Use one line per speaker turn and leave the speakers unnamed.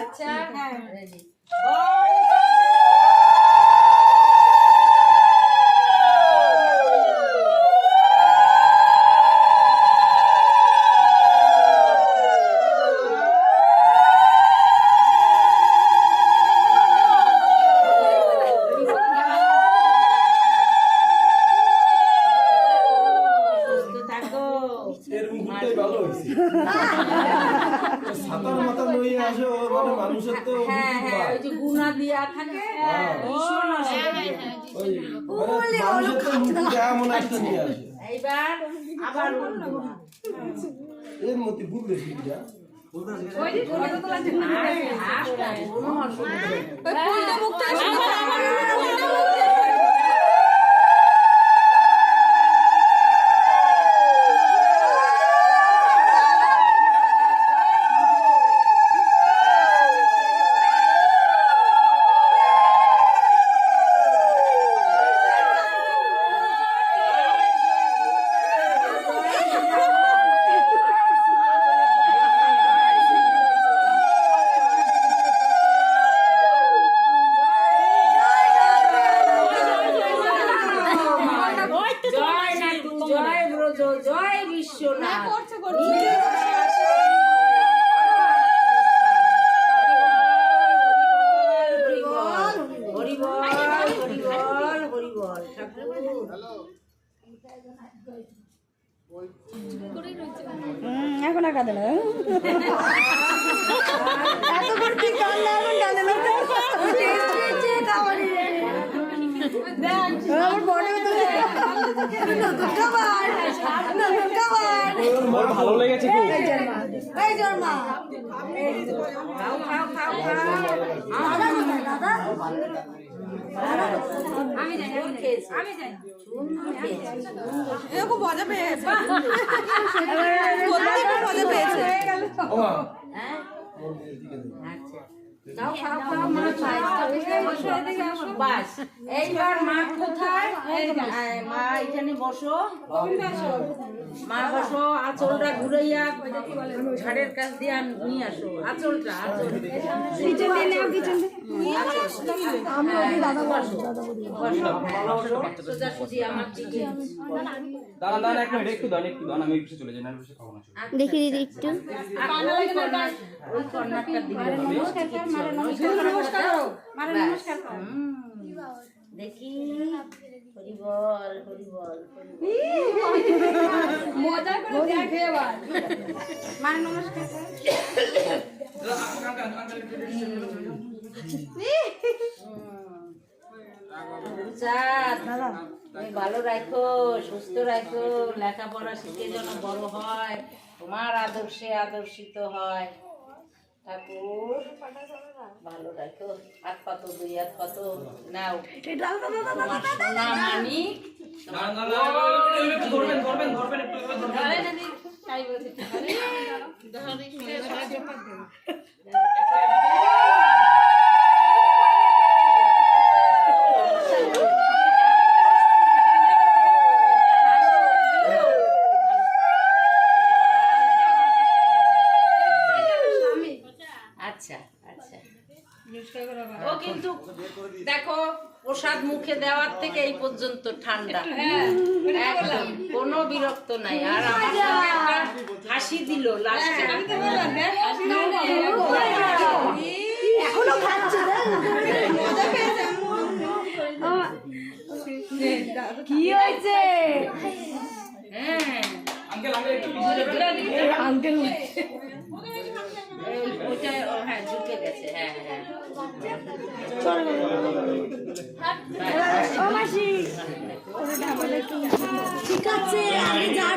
আচ্ছা হ্যাঁ রেডি
সাতার মাথা লইয়ে আসে মানে মানুষের তো
হ্যাঁ হ্যাঁ ওই যে গুনা দিয়া থাকে ভীষণ
ওই মানুষের তো মুখ কেমন একটা নিয়ে আসে
এইবার আবার
এর মধ্যে বুঝলে শিখা
ওই যে ফটো তো লাগছে না আসলে কোনো অসুবিধা নেই ওই ফুলটা মুখটা জয় বিশ্বনাথ হরিবল হরিবল হরিবল
এখন আর কাঁদে না
ভালো লেগেছে খুব
এরকম মজা পেয়েছে মজা পেয়েছে
এইবার মা কোথায় মা এখানে বসো মা বসো আঁচলটা ঘুরাইয়া ঝাড়ের কাছ দিয়ে নিয়ে আসো আঁচলটা সোজাসুজি আমার দিকে
দাঁড়ান এক মিনিট একটু দাঁড়ান আমি একটু চলে যাই না
দেখি দিদি একটু
ওই কর্নারটা দিকে দেখি হরিবল হরিবল
মজা করে দেখে এবার মানে নমস্কার
তুমি ভালো রাখো সুস্থ রাখো লেখাপড়া শিখে যেন বড় হয় তোমার আদর্শে আদর্শিত হয় ঠাকুর ভালো রাখো হাত পাতো দুই হাত পাতো নাও তোমার সোনা মানিক আচ্ছা আচ্ছা ও কিন্তু দেখো প্রসাদ মুখে দেওয়ার থেকে এই পর্যন্ত ঠান্ডা একদম কোনো বিরক্ত নাই আর আমার সঙ্গে একটা হাসি দিল লাস্টে
এখনো খাচ্ছে কি হয়েছে
হ্যাঁ
আঙ্কেল
ওইটা হ্যাঁ ঝুঁকে গেছে হ্যাঁ হ্যাঁ
ও মাসি ঠিক আছে আমি যা